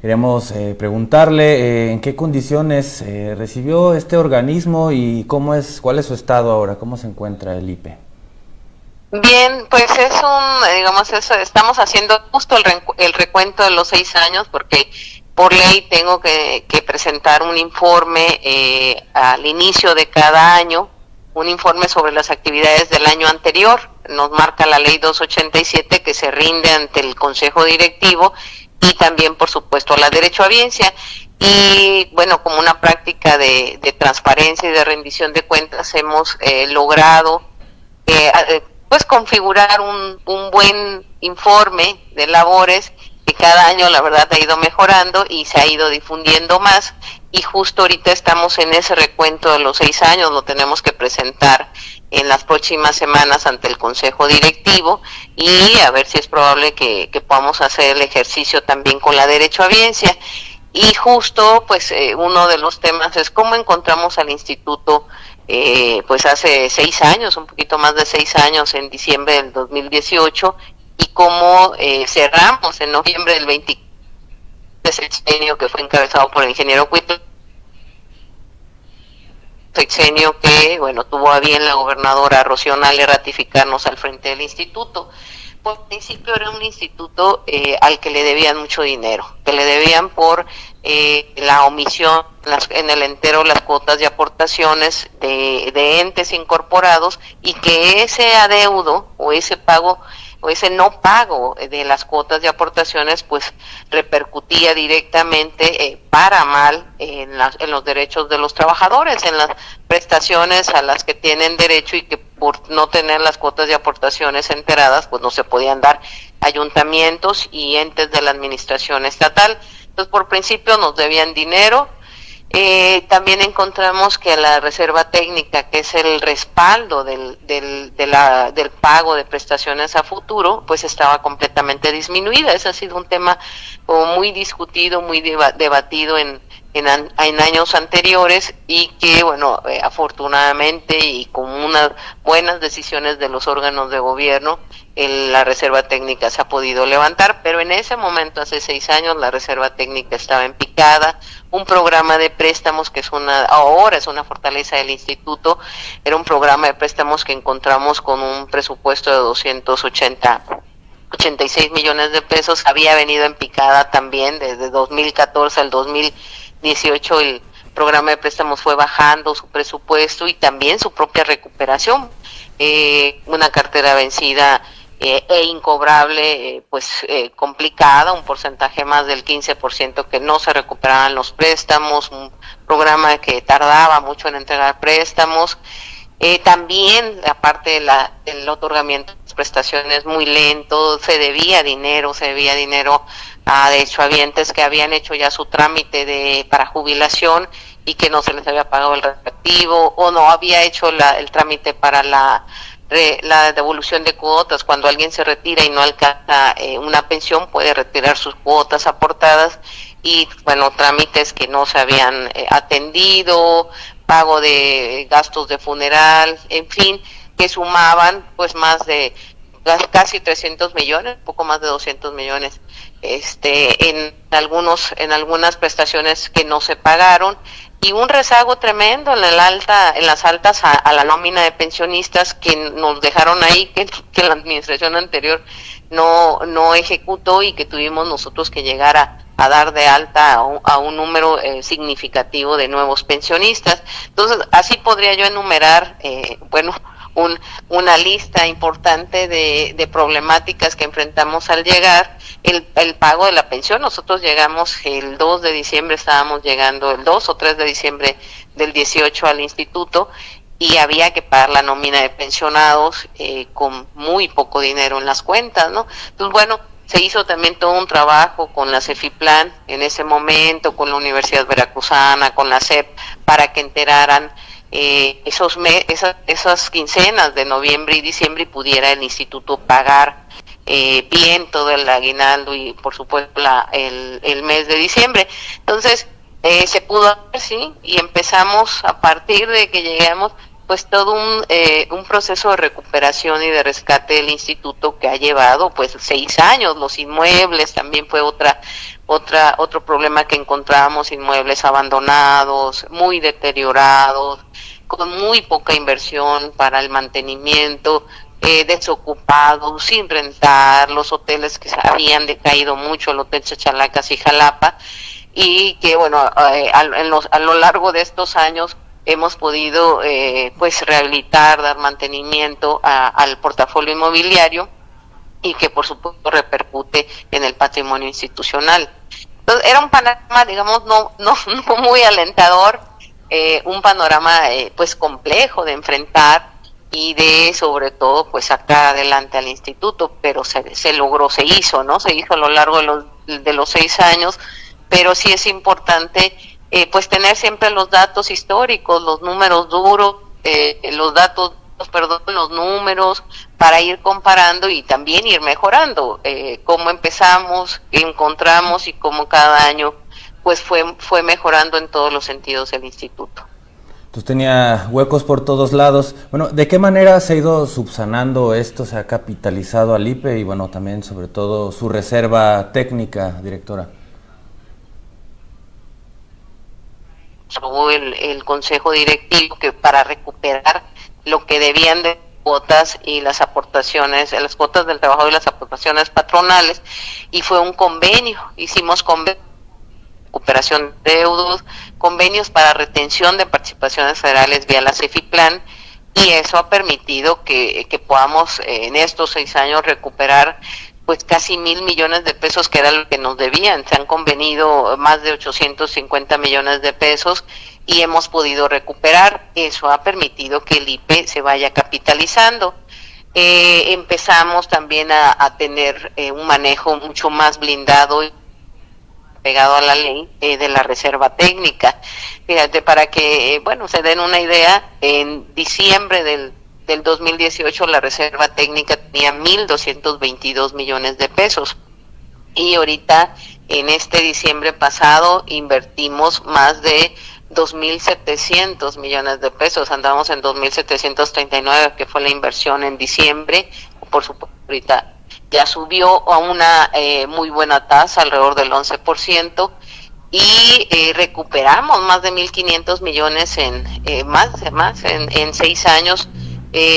Queremos preguntarle en qué condiciones recibió este organismo y cuál es su estado ahora, cómo se encuentra el IPE. Bien, pues digamos, estamos haciendo justo el recuento de los 6 años, porque por ley tengo que presentar un informe al inicio de cada año, un informe sobre las actividades del año anterior. Nos marca la ley 287 que se rinde ante el Consejo Directivo y también, por supuesto, la derechohabiencia. Y bueno, como una práctica de transparencia y de rendición de cuentas, hemos logrado pues configurar un buen informe de labores que cada año la verdad ha ido mejorando y se ha ido difundiendo más, y justo ahorita estamos en ese recuento de los 6 años. Lo tenemos que presentar en las próximas semanas ante el Consejo Directivo, y a ver si es probable que podamos hacer el ejercicio también con la derechohabiencia. Y justo pues uno de los temas es cómo encontramos al instituto pues hace 6 años, un poquito más de 6 años, en diciembre del 2018, y cómo cerramos en noviembre del 20 sexenio que fue encabezado por el ingeniero Cuitla, sexenio que, bueno, tuvo a bien la gobernadora Rocío Nale ratificarnos al frente del instituto. Por principio era un instituto al que le debían mucho dinero, que le debían por la omisión en el entero las cuotas de aportaciones de entes incorporados, y que ese adeudo o ese pago o ese no pago de las cuotas de aportaciones pues repercutía directamente para mal en los derechos de los trabajadores, en las prestaciones a las que tienen derecho, y que por no tener las cuotas de aportaciones enteradas pues no se podían dar ayuntamientos y entes de la administración estatal. Entonces, por principio nos debían dinero. También encontramos que la reserva técnica, que es el respaldo del pago de prestaciones a futuro, pues estaba completamente disminuida. Ese ha sido un tema como muy discutido, muy debatido en años anteriores, y que, bueno, afortunadamente y con unas buenas decisiones de los órganos de gobierno, la reserva técnica se ha podido levantar. Pero en ese momento, hace 6 años, la reserva técnica estaba en picada. Un programa de préstamos que ahora es una fortaleza del instituto, era un programa de préstamos que encontramos con un presupuesto de 86 millones de pesos, había venido en picada también desde 2014 al 2018. El programa de préstamos fue bajando su presupuesto y también su propia recuperación. Una cartera vencida e incobrable, complicada, un porcentaje más del 15% que no se recuperaban los préstamos, un programa que tardaba mucho en entregar préstamos. También, aparte del otorgamiento de las prestaciones muy lento, se debía dinero a derechohabientes que habían hecho ya su trámite para jubilación y que no se les había pagado el respectivo, o no había hecho el trámite para la devolución de cuotas. Cuando alguien se retira y no alcanza una pensión, puede retirar sus cuotas aportadas, y bueno, trámites que no se habían atendido, pago de gastos de funeral, en fin, que sumaban pues más de casi 300 millones, poco más de 200 millones, en algunas prestaciones que no se pagaron, y un rezago tremendo en las altas a la nómina de pensionistas que nos dejaron ahí, que la administración anterior no ejecutó, y que tuvimos nosotros que llegar a dar de alta a un número significativo de nuevos pensionistas. Entonces, así podría yo enumerar, una lista importante de problemáticas que enfrentamos al llegar. El pago de la pensión, nosotros llegamos el 2 de diciembre, estábamos llegando el 2 o 3 de diciembre del 18 al instituto, y había que pagar la nómina de pensionados con muy poco dinero en las cuentas, ¿no? Entonces, bueno, se hizo también todo un trabajo con la CEFIPLAN en ese momento, con la Universidad Veracruzana, con la SEP, para que enteraran esas quincenas de noviembre y diciembre, y pudiera el instituto pagar bien todo el aguinaldo y por supuesto el mes de diciembre. Entonces se pudo hacer, sí, y empezamos a partir de que llegamos pues todo un proceso de recuperación y de rescate del instituto que ha llevado pues 6 años. Los inmuebles también fue otro problema que encontrábamos, inmuebles abandonados, muy deteriorados, con muy poca inversión para el mantenimiento, desocupados, sin rentar, los hoteles que habían decaído mucho, el Hotel Chachalacas y Jalapa, y que bueno, a lo largo de estos años hemos podido pues rehabilitar, dar mantenimiento al portafolio inmobiliario, y que por supuesto repercute en el patrimonio institucional. Entonces, era un panorama, digamos, no muy alentador, un panorama pues complejo de enfrentar y de sobre todo pues sacar adelante al instituto, pero se logró, se hizo, ¿no? Se hizo a lo largo de los 6 años, pero sí es importante pues tener siempre los datos históricos, los números duros, los números, para ir comparando y también ir mejorando cómo empezamos, qué encontramos y cómo cada año pues fue mejorando en todos los sentidos el instituto. Entonces tenía huecos por todos lados. Bueno, ¿de qué manera se ha ido subsanando esto? ¿Se ha capitalizado al IPE? Y bueno, también sobre todo su reserva técnica, directora. El consejo directivo que para recuperar lo que debían de cuotas y las aportaciones, las cuotas del trabajo y las aportaciones patronales, y fue un convenio, hicimos convenio recuperación de deudos, convenios para retención de participaciones federales vía la CEFIPLAN, y eso ha permitido que podamos en estos 6 años recuperar pues casi 1,000 millones de pesos, que era lo que nos debían. Se han convenido más de 850 millones de pesos y hemos podido recuperar. Eso ha permitido que el IPE se vaya capitalizando. Empezamos también a tener un manejo mucho más blindado y pegado a la ley de la reserva técnica. Fíjate, para que bueno se den una idea, en diciembre del 2018 la reserva técnica tenía 1,222 millones de pesos, y ahorita en este diciembre pasado invertimos más de 2,700 millones de pesos, andamos en 2,739, que fue la inversión en diciembre. Por supuesto ahorita ya subió a una muy buena tasa, alrededor del 11%, y recuperamos más de 1,500 millones en 6 años.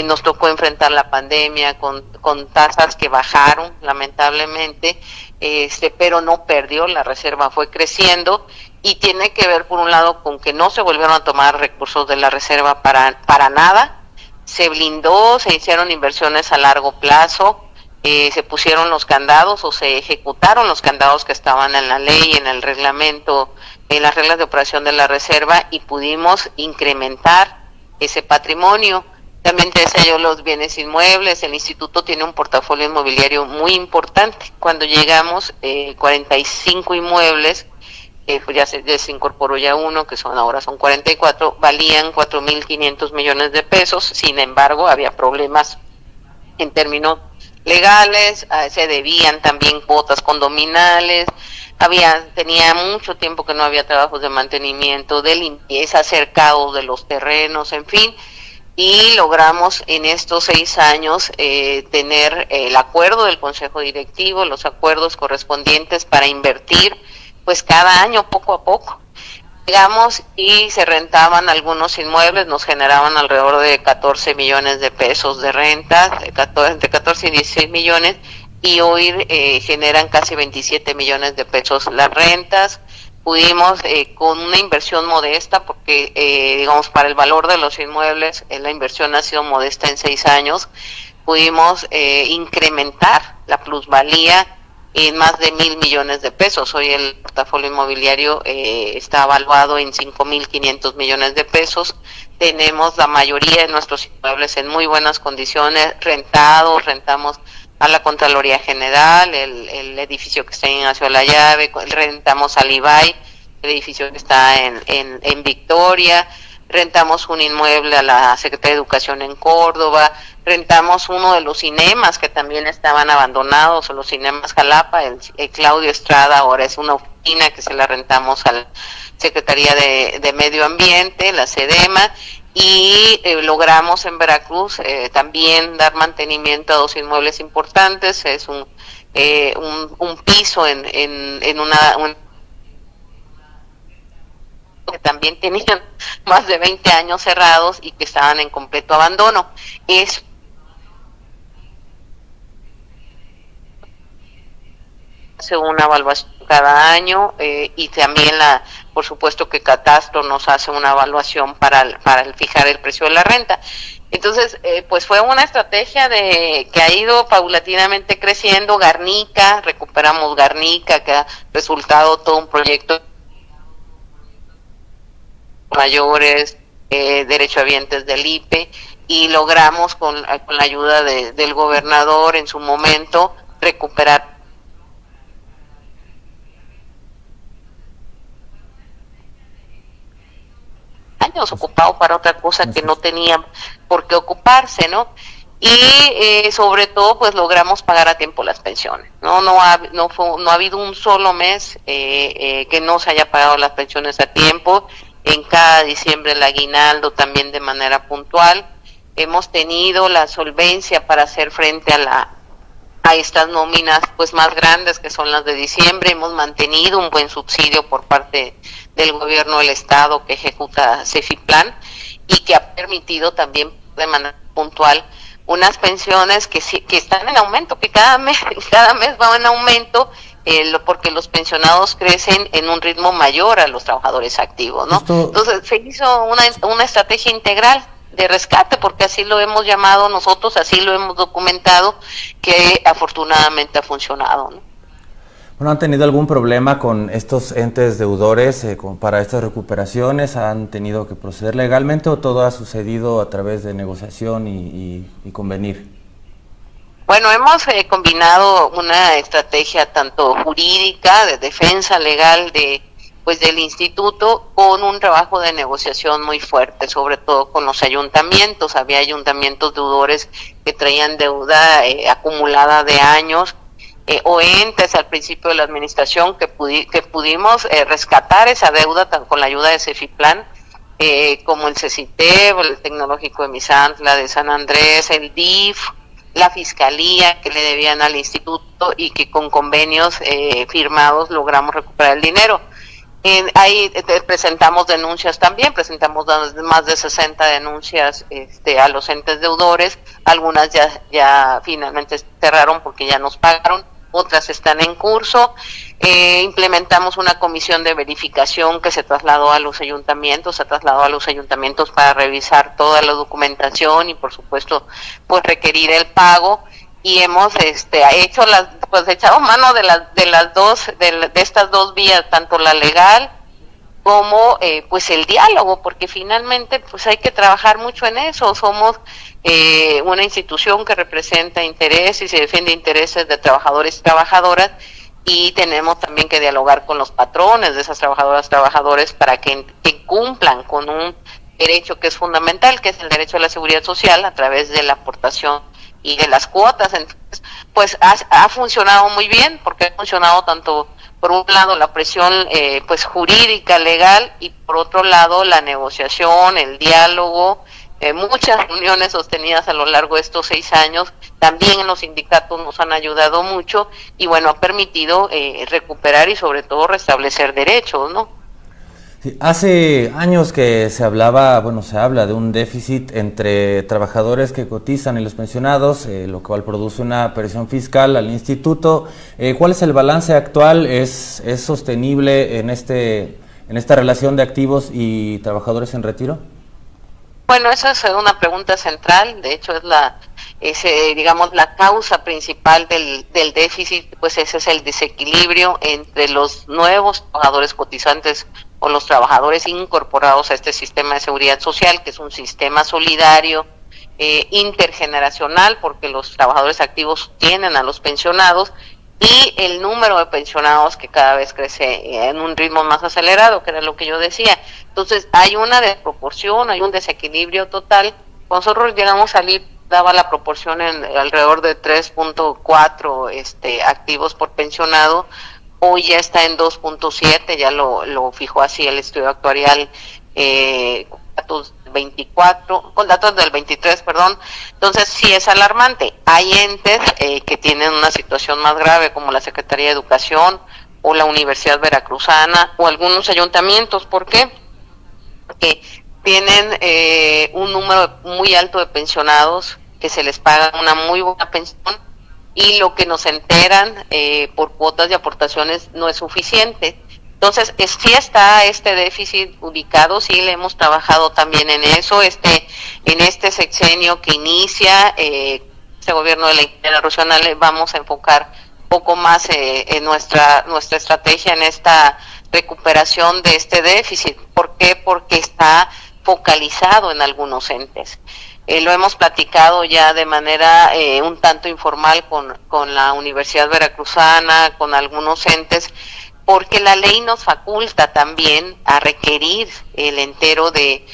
Nos tocó enfrentar la pandemia con tasas que bajaron lamentablemente, pero no perdió, la reserva fue creciendo, y tiene que ver por un lado con que no se volvieron a tomar recursos de la reserva para nada, se blindó, se hicieron inversiones a largo plazo, se pusieron los candados o se ejecutaron los candados que estaban en la ley, en el reglamento, en las reglas de operación de la reserva, y pudimos incrementar ese patrimonio. También te decía yo, los bienes inmuebles, el instituto tiene un portafolio inmobiliario muy importante. Cuando llegamos, 45 inmuebles, pues ya se incorporó ya uno, que ahora son 44, valían 4,500 millones de pesos. Sin embargo, había problemas en términos legales, se debían también cuotas condominales, tenía mucho tiempo que no había trabajos de mantenimiento, de limpieza, cercados de los terrenos, en fin. Y logramos en estos 6 años tener el acuerdo del Consejo Directivo, los acuerdos correspondientes para invertir, pues cada año poco a poco. Llegamos y se rentaban algunos inmuebles, nos generaban alrededor de 14 millones de pesos de renta, entre 14 y 16 millones, y hoy generan casi 27 millones de pesos las rentas. Pudimos, con una inversión modesta, porque digamos para el valor de los inmuebles la inversión ha sido modesta en 6 años, pudimos incrementar la plusvalía en más de 1,000 millones de pesos. Hoy el portafolio inmobiliario está evaluado en 5,500 millones de pesos. Tenemos la mayoría de nuestros inmuebles en muy buenas condiciones, rentamos a la Contraloría General, el edificio que está en Ignacio La Llave, rentamos al IBAI, el edificio que está en Victoria, rentamos un inmueble a la Secretaría de Educación en Córdoba, rentamos uno de los cinemas que también estaban abandonados, o los cinemas Jalapa, el Claudio Estrada, ahora es una oficina que se la rentamos a la Secretaría de Medio Ambiente, la SEDEMA, y logramos en Veracruz también dar mantenimiento a dos inmuebles importantes. Es un piso en una que también tenían más de 20 años cerrados y que estaban en completo abandono. Es hace una evaluación cada año y también por supuesto que Catastro nos hace una evaluación para fijar el precio de la renta. Entonces, pues fue una estrategia que ha ido paulatinamente creciendo. Garnica, recuperamos Garnica, que ha resultado todo un proyecto mayores, derechohabientes del IPE, y logramos con la ayuda del gobernador en su momento recuperar años ocupado para otra cosa que no tenían por qué ocuparse, ¿no? Y sobre todo pues logramos pagar a tiempo las pensiones. No ha habido un solo mes que no se haya pagado las pensiones a tiempo. En cada diciembre el aguinaldo también de manera puntual. Hemos tenido la solvencia para hacer frente a estas nóminas pues más grandes, que son las de diciembre. Hemos mantenido un buen subsidio por parte del gobierno del estado que ejecuta CEFIPLAN y que ha permitido también de manera puntual unas pensiones que están en aumento, que cada mes va en aumento, porque los pensionados crecen en un ritmo mayor a los trabajadores activos, ¿no? Entonces se hizo una estrategia integral de rescate, porque así lo hemos llamado nosotros, así lo hemos documentado, que afortunadamente ha funcionado, ¿no? Bueno, ¿han tenido algún problema con estos entes deudores para estas recuperaciones? ¿Han tenido que proceder legalmente o todo ha sucedido a través de negociación y convenir? Bueno, hemos combinado una estrategia tanto jurídica, de defensa legal del instituto, con un trabajo de negociación muy fuerte, sobre todo con los ayuntamientos. Había ayuntamientos deudores que traían deuda acumulada de años, o entes al principio de la administración que pudimos rescatar esa deuda con la ayuda de CEFIPLAN, como el CECITEB, el Tecnológico de Misantla, de San Andrés, el DIF, la Fiscalía que le debían al instituto, y que con convenios firmados logramos recuperar el dinero. Ahí presentamos denuncias también, presentamos más de 60 denuncias a los entes deudores. Algunas ya finalmente cerraron porque ya nos pagaron, otras están en curso. Implementamos una comisión de verificación que se trasladó a los ayuntamientos, para revisar toda la documentación y por supuesto pues requerir el pago. Y hemos echado mano de estas dos vías, tanto la legal como pues el diálogo, porque finalmente pues hay que trabajar mucho en eso. Somos una institución que representa intereses y defiende intereses de trabajadores y trabajadoras, y tenemos también que dialogar con los patrones de esas trabajadores para que cumplan con un derecho que es fundamental, que es el derecho a la seguridad social a través de la aportación y de las cuotas. Entonces, pues ha funcionado muy bien, porque ha funcionado tanto por un lado la presión pues jurídica, legal, y por otro lado la negociación, el diálogo, muchas reuniones sostenidas a lo largo de estos 6 años. También los sindicatos nos han ayudado mucho y bueno, ha permitido recuperar y sobre todo restablecer derechos, ¿no? Sí, hace años que se habla de un déficit entre trabajadores que cotizan y los pensionados, lo cual produce una presión fiscal al instituto. ¿Cuál es el balance actual? ¿Es sostenible en esta relación de activos y trabajadores en retiro? Bueno, esa es una pregunta central. De hecho es la causa principal del déficit. Pues ese es el desequilibrio entre los nuevos trabajadores cotizantes o los trabajadores incorporados a este sistema de seguridad social, que es un sistema solidario, intergeneracional, porque los trabajadores activos tienen a los pensionados, y el número de pensionados que cada vez crece en un ritmo más acelerado, que era lo que yo decía. Entonces hay una desproporción, hay un desequilibrio total. Nosotros llegamos a salir, daba la proporción en alrededor de 3.4 activos por pensionado. Hoy ya está en 2.7, ya lo fijó así el estudio actuarial, datos 24, con datos del 23, perdón. Entonces sí es alarmante. Hay entes que tienen una situación más grave, como la Secretaría de Educación o la Universidad Veracruzana o algunos ayuntamientos. ¿Por qué? Porque tienen un número muy alto de pensionados que se les paga una muy buena pensión, y lo que nos enteran por cuotas y aportaciones no es suficiente. Entonces, sí está este déficit ubicado, sí le hemos trabajado también en eso, en este sexenio que inicia este gobierno de la Integración Nacional, vamos a enfocar un poco más en nuestra estrategia en esta recuperación de este déficit. ¿Por qué? Porque está focalizado en algunos entes. Lo hemos platicado ya de manera un tanto informal con la Universidad Veracruzana, con algunos entes, porque la ley nos faculta también a requerir el entero de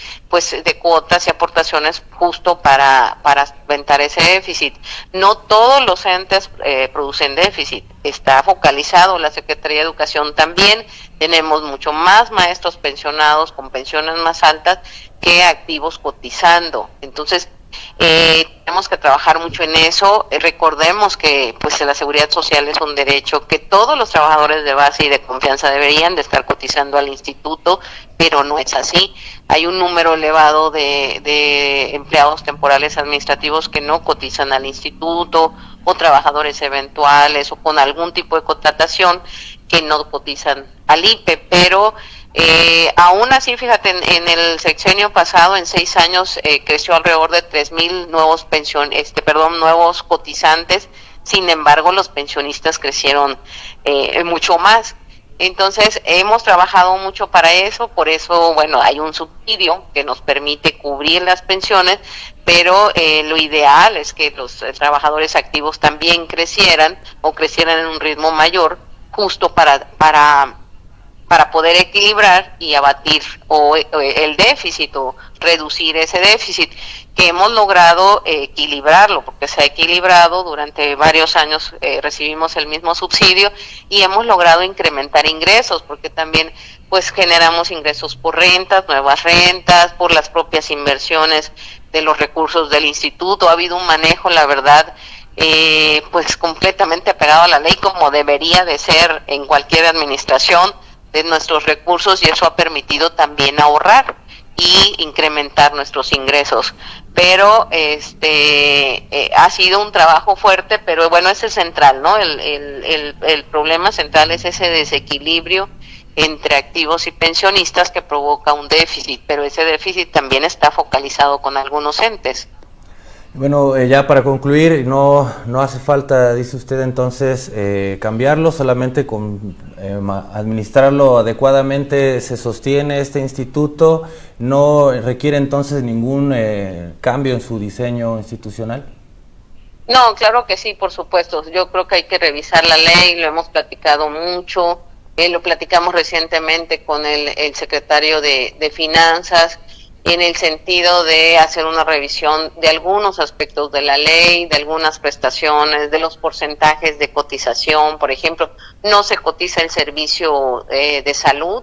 cuotas y aportaciones justo para solventar ese déficit. No todos los entes producen déficit, está focalizado. La Secretaría de Educación también, tenemos mucho más maestros pensionados con pensiones más altas que activos cotizando. Entonces, tenemos que trabajar mucho en eso. Recordemos que pues la seguridad social es un derecho, que todos los trabajadores de base y de confianza deberían de estar cotizando al instituto, pero no es así. Hay un número elevado de empleados temporales administrativos que no cotizan al instituto, o trabajadores eventuales o con algún tipo de contratación que no cotizan al IPE, pero aún así, fíjate, en el sexenio pasado, en 6 años, creció alrededor de 3,000 nuevos cotizantes. Sin embargo, los pensionistas crecieron mucho más. Entonces, hemos trabajado mucho para eso. Por eso, bueno, hay un subsidio que nos permite cubrir las pensiones, pero lo ideal es que los trabajadores activos también crecieran, o crecieran en un ritmo mayor, justo para poder equilibrar y abatir el déficit, o reducir ese déficit, que hemos logrado equilibrarlo, porque se ha equilibrado durante varios años. Recibimos el mismo subsidio y hemos logrado incrementar ingresos, porque también pues generamos ingresos por rentas, nuevas rentas, por las propias inversiones de los recursos del instituto. Ha habido un manejo, la verdad, pues completamente apegado a la ley, como debería de ser en cualquier administración, de nuestros recursos, y eso ha permitido también ahorrar y incrementar nuestros ingresos. Pero ha sido un trabajo fuerte, pero bueno, ese es central, ¿no? El problema central es ese desequilibrio entre activos y pensionistas que provoca un déficit, pero ese déficit también está focalizado con algunos entes. Bueno, ya para concluir, no hace falta, dice usted entonces, cambiarlo, solamente con administrarlo adecuadamente se sostiene este instituto. ¿No requiere entonces ningún cambio en su diseño institucional? No, claro que sí, por supuesto. Yo creo que hay que revisar la ley, lo hemos platicado mucho, lo platicamos recientemente con el secretario de Finanzas, en el sentido de hacer una revisión de algunos aspectos de la ley, de algunas prestaciones, de los porcentajes de cotización. Por ejemplo, no se cotiza el servicio de salud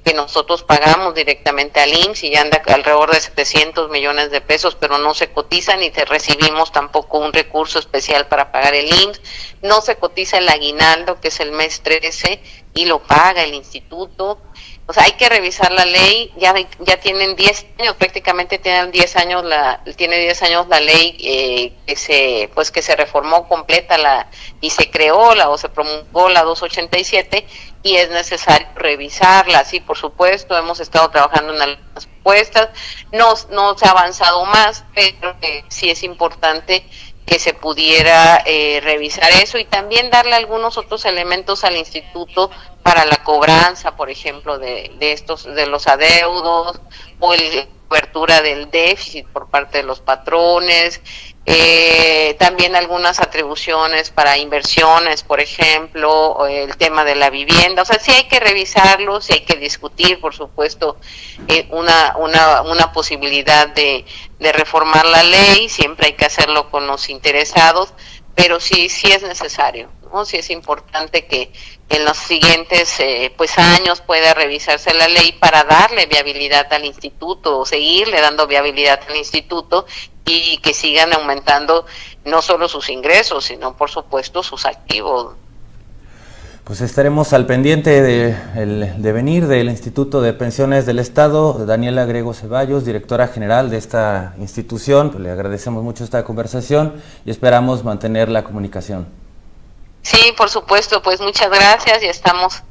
que nosotros pagamos directamente al IMSS, y ya anda alrededor de 700 millones de pesos, pero no se cotiza, ni recibimos tampoco un recurso especial para pagar el IMSS. No se cotiza el aguinaldo, que es el mes 13, y lo paga el instituto. O sea, hay que revisar la ley. Ya tienen 10 años, prácticamente tiene 10 años la ley que se reformó completa y se creó o se promulgó la 287, y es necesario revisarla. Sí, por supuesto, hemos estado trabajando en algunas propuestas, no se ha avanzado más, pero sí es importante que se pudiera revisar eso, y también darle algunos otros elementos al instituto para la cobranza, por ejemplo, de los adeudos, o la cobertura del déficit por parte de los patrones. También algunas atribuciones para inversiones, por ejemplo, o el tema de la vivienda. O sea, sí hay que revisarlo, sí hay que discutir, por supuesto, una posibilidad de reformar la ley. Siempre hay que hacerlo con los interesados, pero sí es necesario, ¿no? Sí es importante que en los siguientes pues años pueda revisarse la ley para darle viabilidad al instituto, o seguirle dando viabilidad al instituto, y que sigan aumentando no solo sus ingresos, sino por supuesto sus activos. Pues estaremos al pendiente del devenir del Instituto de Pensiones del Estado. Daniela Grego Ceballos, directora general de esta institución, pues le agradecemos mucho esta conversación y esperamos mantener la comunicación. Sí, por supuesto, pues muchas gracias y estamos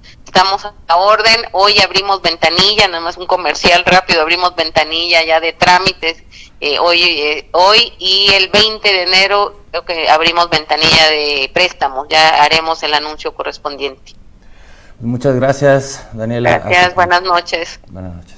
a la orden. Hoy abrimos ventanilla, nada más un comercial rápido, abrimos ventanilla ya de trámites, hoy y el 20 de enero creo que abrimos ventanilla de préstamos, ya haremos el anuncio correspondiente. Muchas gracias, Daniela. Gracias, buenas noches. Buenas noches.